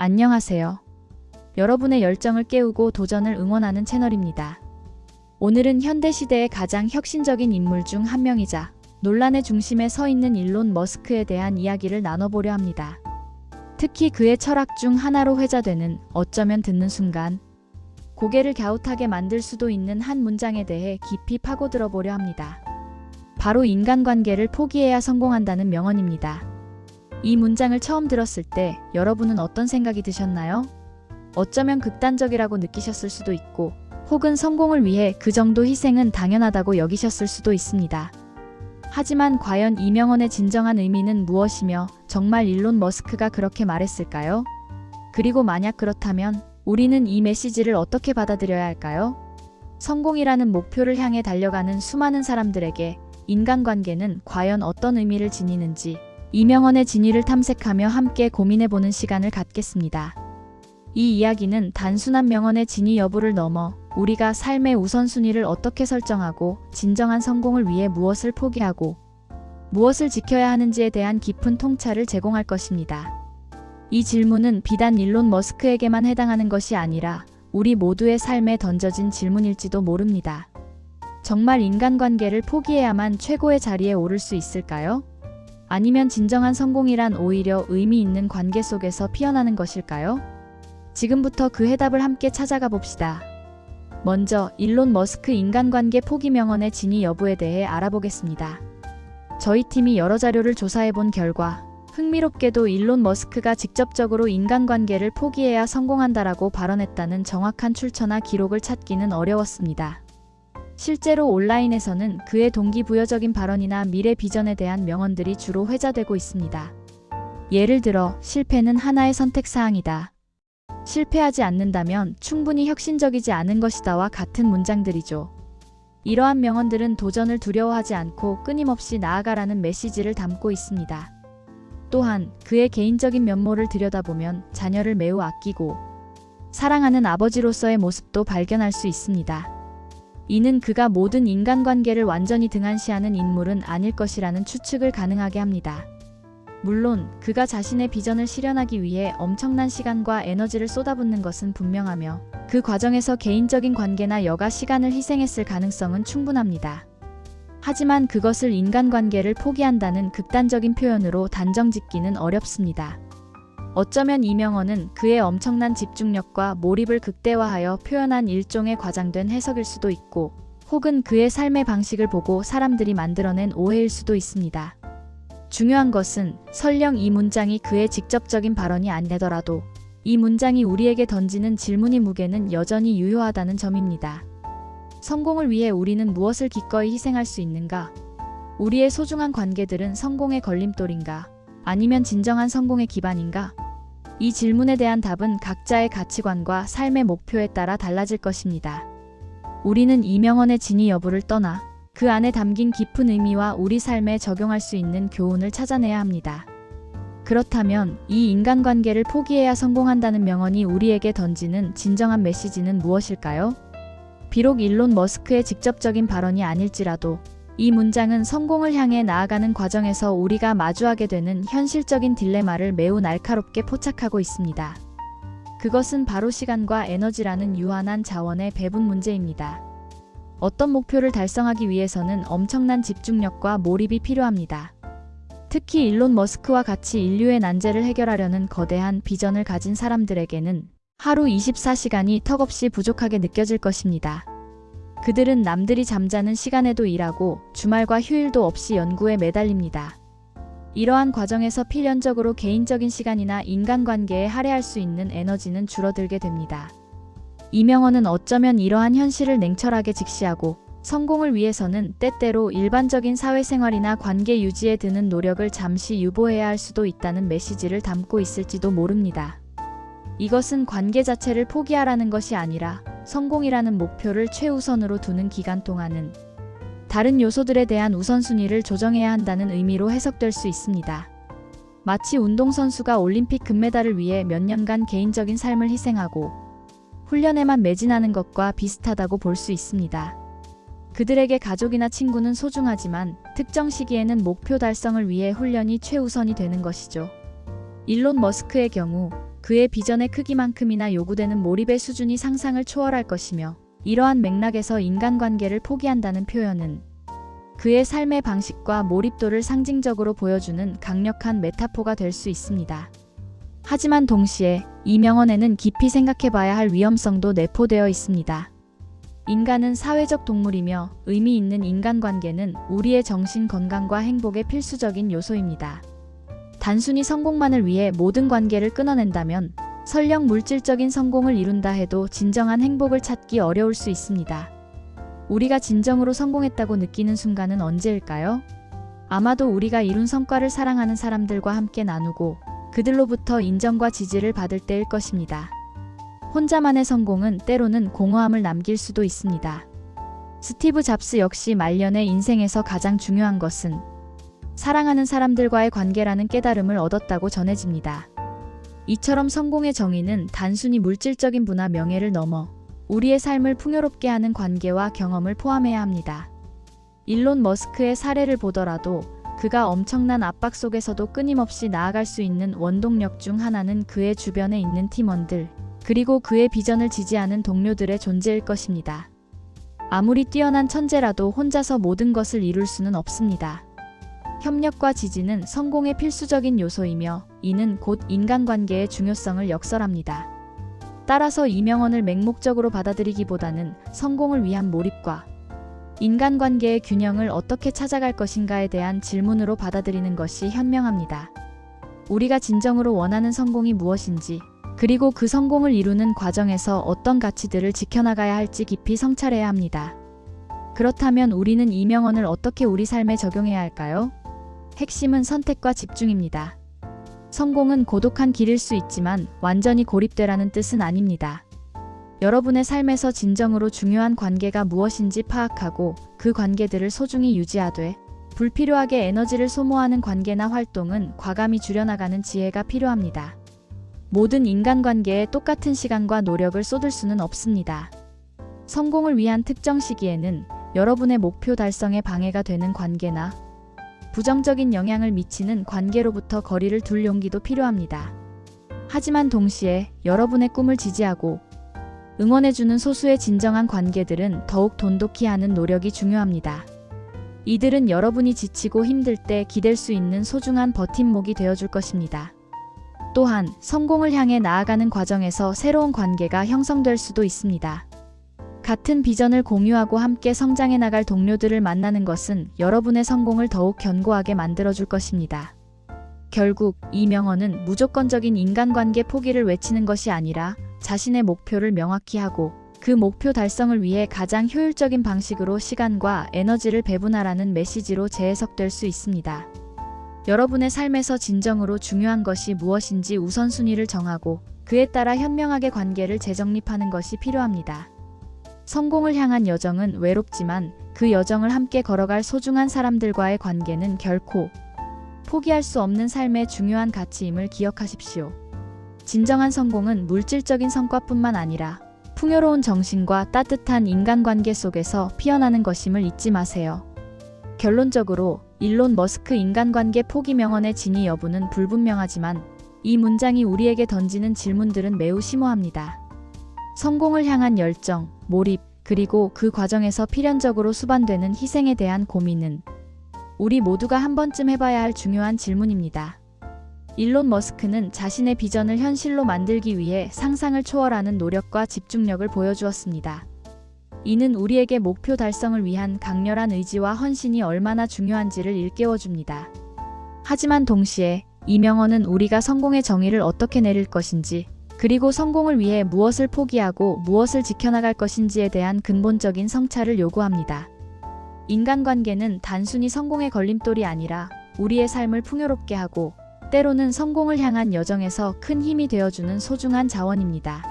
안녕하세요. 여러분의 열정을 깨우고 도전을 응원하는 채널입니다. 오늘은 현대시대의 가장 혁신적인 인물 중 한 명이자 논란의 중심에 서 있는 일론 머스크에 대한 이야기를 나눠보려 합니다. 특히 그의 철학 중 하나로 회자되는 어쩌면 듣는 순간 고개를 갸웃하게 만들 수도 있는 한 문장에 대해 깊이 파고들어 보려 합니다. 바로 인간관계를 포기해야 성공한다는 명언입니다. 이 문장을 처음 들었을 때 여러분은 어떤 생각이 드셨나요? 어쩌면 극단적이라고 느끼셨을 수도 있고, 혹은 성공을 위해 그 정도 희생은 당연하다고 여기셨을 수도 있습니다. 하지만 과연 이 명언의 진정한 의미는 무엇이며 정말 일론 머스크가 그렇게 말했을까요? 그리고 만약 그렇다면 우리는 이 메시지를 어떻게 받아들여야 할까요? 성공이라는 목표를 향해 달려가는 수많은 사람들에게 인간관계는 과연 어떤 의미를 지니는지 이 명언의 진위를 탐색하며 함께 고민해보는 시간을 갖겠습니다. 이 이야기는 단순한 명언의 진위 여부를 넘어 우리가 삶의 우선순위를 어떻게 설정하고 진정한 성공을 위해 무엇을 포기하고 무엇을 지켜야 하는지에 대한 깊은 통찰을 제공할 것입니다. 이 질문은 비단 일론 머스크에게만 해당하는 것이 아니라 우리 모두의 삶에 던져진 질문일지도 모릅니다. 정말 인간관계를 포기해야만 최고의 자리에 오를 수 있을까요? 아니면 진정한 성공이란 오히려 의미 있는 관계 속에서 피어나는 것일까요? 지금부터 그 해답을 함께 찾아가 봅시다. 먼저 일론 머스크 인간관계 포기 명언의 진위 여부에 대해 알아보겠습니다. 저희 팀이 여러 자료를 조사해 본 결과 흥미롭게도 일론 머스크가 직접적으로 인간관계를 포기해야 성공한다라고 발언했다는 정확한 출처나 기록을 찾기는 어려웠습니다. 실제로 온라인에서는 그의 동기부여적인 발언이나 미래 비전에 대한 명언들이 주로 회자되고 있습니다. 예를 들어, 실패는 하나의 선택사항이다. 실패하지 않는다면 충분히 혁신적이지 않은 것이다와 같은 문장들이죠. 이러한 명언들은 도전을 두려워하지 않고 끊임없이 나아가라는 메시지를 담고 있습니다. 또한 그의 개인적인 면모를 들여다보면 자녀를 매우 아끼고 사랑하는 아버지로서의 모습도 발견할 수 있습니다. 이는 그가 모든 인간관계를 완전히 등한시하는 인물은 아닐 것이라는 추측을 가능하게 합니다. 물론 그가 자신의 비전을 실현하기 위해 엄청난 시간과 에너지를 쏟아붓는 것은 분명하며 그 과정에서 개인적인 관계나 여가 시간을 희생했을 가능성은 충분합니다. 하지만 그것을 인간관계를 포기한다는 극단적인 표현으로 단정짓기는 어렵습니다. 어쩌면 이 명언은 그의 엄청난 집중력과 몰입을 극대화하여 표현한 일종의 과장된 해석일 수도 있고, 혹은 그의 삶의 방식을 보고 사람들이 만들어낸 오해일 수도 있습니다. 중요한 것은 설령 이 문장이 그의 직접적인 발언이 아니더라도 이 문장이 우리에게 던지는 질문의 무게는 여전히 유효하다는 점입니다. 성공을 위해 우리는 무엇을 기꺼이 희생할 수 있는가? 우리의 소중한 관계들은 성공의 걸림돌인가? 아니면 진정한 성공의 기반인가? 이 질문에 대한 답은 각자의 가치관과 삶의 목표에 따라 달라질 것입니다. 우리는 이 명언의 진위 여부를 떠나 그 안에 담긴 깊은 의미와 우리 삶에 적용할 수 있는 교훈을 찾아내야 합니다. 그렇다면 이 인간관계를 포기해야 성공한다는 명언이 우리에게 던지는 진정한 메시지는 무엇일까요? 비록 일론 머스크의 직접적인 발언이 아닐지라도 이 문장은 성공을 향해 나아가는 과정에서 우리가 마주하게 되는 현실적인 딜레마를 매우 날카롭게 포착하고 있습니다. 그것은 바로 시간과 에너지라는 유한한 자원의 배분 문제입니다. 어떤 목표를 달성하기 위해서는 엄청난 집중력과 몰입이 필요합니다. 특히 일론 머스크와 같이 인류의 난제를 해결하려는 거대한 비전을 가진 사람들에게는 하루 24시간이 턱없이 부족하게 느껴질 것입니다. 그들은 남들이 잠자는 시간에도 일하고 주말과 휴일도 없이 연구에 매달립니다. 이러한 과정에서 필연적으로 개인적인 시간이나 인간관계에 할애할 수 있는 에너지는 줄어들게 됩니다. 이 명언은 어쩌면 이러한 현실을 냉철하게 직시하고 성공을 위해서는 때때로 일반적인 사회생활이나 관계 유지에 드는 노력을 잠시 유보해야 할 수도 있다는 메시지를 담고 있을지도 모릅니다. 이것은 관계 자체를 포기하라는 것이 아니라 성공이라는 목표를 최우선으로 두는 기간 동안은 다른 요소들에 대한 우선순위를 조정해야 한다는 의미로 해석될 수 있습니다. 마치 운동선수가 올림픽 금메달을 위해 몇 년간 개인적인 삶을 희생하고 훈련에만 매진하는 것과 비슷하다고 볼 수 있습니다. 그들에게 가족이나 친구는 소중하지만 특정 시기에는 목표 달성을 위해 훈련이 최우선이 되는 것이죠. 일론 머스크의 경우 그의 비전의 크기만큼이나 요구되는 몰입의 수준이 상상을 초월할 것이며, 이러한 맥락에서 인간관계를 포기한다는 표현은 그의 삶의 방식과 몰입도를 상징적으로 보여주는 강력한 메타포가 될 수 있습니다. 하지만 동시에 이 명언에는 깊이 생각해봐야 할 위험성도 내포되어 있습니다. 인간은 사회적 동물이며 의미 있는 인간관계는 우리의 정신 건강과 행복의 필수적인 요소입니다. 단순히 성공만을 위해 모든 관계를 끊어낸다면 설령 물질적인 성공을 이룬다 해도 진정한 행복을 찾기 어려울 수 있습니다. 우리가 진정으로 성공했다고 느끼는 순간은 언제일까요? 아마도 우리가 이룬 성과를 사랑하는 사람들과 함께 나누고 그들로부터 인정과 지지를 받을 때일 것입니다. 혼자만의 성공은 때로는 공허함을 남길 수도 있습니다. 스티브 잡스 역시 말년의 인생에서 가장 중요한 것은 사랑하는 사람들과의 관계라는 깨달음을 얻었다고 전해집니다. 이처럼 성공의 정의는 단순히 물질적인 부나 명예를 넘어 우리의 삶을 풍요롭게 하는 관계와 경험을 포함해야 합니다. 일론 머스크의 사례를 보더라도 그가 엄청난 압박 속에서도 끊임없이 나아갈 수 있는 원동력 중 하나는 그의 주변에 있는 팀원들, 그리고 그의 비전을 지지하는 동료들의 존재일 것입니다. 아무리 뛰어난 천재라도 혼자서 모든 것을 이룰 수는 없습니다. 협력과 지지는 성공의 필수적인 요소이며 이는 곧 인간관계의 중요성을 역설합니다. 따라서 이 명언을 맹목적으로 받아들이기보다는 성공을 위한 몰입과 인간관계의 균형을 어떻게 찾아갈 것인가에 대한 질문으로 받아들이는 것이 현명합니다. 우리가 진정으로 원하는 성공이 무엇인지, 그리고 그 성공을 이루는 과정에서 어떤 가치들을 지켜나가야 할지 깊이 성찰해야 합니다. 그렇다면 우리는 이 명언을 어떻게 우리 삶에 적용해야 할까요? 핵심은 선택과 집중입니다. 성공은 고독한 길일 수 있지만 완전히 고립되라는 뜻은 아닙니다. 여러분의 삶에서 진정으로 중요한 관계가 무엇인지 파악하고 그 관계들을 소중히 유지하되 불필요하게 에너지를 소모하는 관계나 활동은 과감히 줄여나가는 지혜가 필요합니다. 모든 인간관계에 똑같은 시간과 노력을 쏟을 수는 없습니다. 성공을 위한 특정 시기에는 여러분의 목표 달성에 방해가 되는 관계나 부정적인 영향을 미치는 관계로부터 거리를 둘 용기도 필요합니다. 하지만 동시에 여러분의 꿈을 지지하고 응원해주는 소수의 진정한 관계들은 더욱 돈독히 하는 노력이 중요합니다. 이들은 여러분이 지치고 힘들 때 기댈 수 있는 소중한 버팀목이 되어줄 것입니다. 또한 성공을 향해 나아가는 과정에서 새로운 관계가 형성될 수도 있습니다. 같은 비전을 공유하고 함께 성장해 나갈 동료들을 만나는 것은 여러분의 성공을 더욱 견고하게 만들어줄 것입니다. 결국 이 명언은 무조건적인 인간관계 포기를 외치는 것이 아니라 자신의 목표를 명확히 하고 그 목표 달성을 위해 가장 효율적인 방식으로 시간과 에너지를 배분하라는 메시지로 재해석될 수 있습니다. 여러분의 삶에서 진정으로 중요한 것이 무엇인지 우선순위를 정하고 그에 따라 현명하게 관계를 재정립하는 것이 필요합니다. 성공을 향한 여정은 외롭지만 그 여정을 함께 걸어갈 소중한 사람들과의 관계는 결코 포기할 수 없는 삶의 중요한 가치임을 기억하십시오. 진정한 성공은 물질적인 성과뿐만 아니라 풍요로운 정신과 따뜻한 인간관계 속에서 피어나는 것임을 잊지 마세요. 결론적으로 일론 머스크 인간관계 포기 명언의 진위 여부는 불분명하지만 이 문장이 우리에게 던지는 질문들은 매우 심오합니다. 성공을 향한 열정, 몰입, 그리고 그 과정에서 필연적으로 수반되는 희생에 대한 고민은 우리 모두가 한 번쯤 해봐야 할 중요한 질문입니다. 일론 머스크는 자신의 비전을 현실로 만들기 위해 상상을 초월하는 노력과 집중력을 보여주었습니다. 이는 우리에게 목표 달성을 위한 강렬한 의지와 헌신이 얼마나 중요한지를 일깨워줍니다. 하지만 동시에 이 명언은 우리가 성공의 정의를 어떻게 내릴 것인지, 그리고 성공을 위해 무엇을 포기하고 무엇을 지켜나갈 것인지에 대한 근본적인 성찰을 요구합니다. 인간관계는 단순히 성공의 걸림돌이 아니라 우리의 삶을 풍요롭게 하고 때로는 성공을 향한 여정에서 큰 힘이 되어주는 소중한 자원입니다.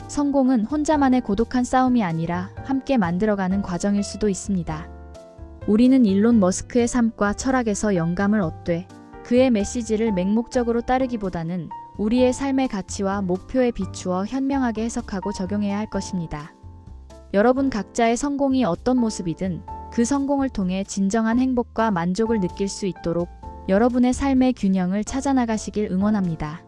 성공은 혼자만의 고독한 싸움이 아니라 함께 만들어가는 과정일 수도 있습니다. 우리는 일론 머스크의 삶과 철학에서 영감을 얻되 그의 메시지를 맹목적으로 따르기보다는 우리의 삶의 가치와 목표에 비추어 현명하게 해석하고 적용해야 할 것입니다. 여러분 각자의 성공이 어떤 모습이든 그 성공을 통해 진정한 행복과 만족을 느낄 수 있도록 여러분의 삶의 균형을 찾아 나가시길 응원합니다.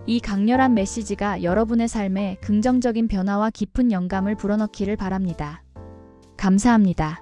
이 강렬한 메시지가 여러분의 삶에 긍정적인 변화와 깊은 영감을 불어넣기를 바랍니다. 감사합니다.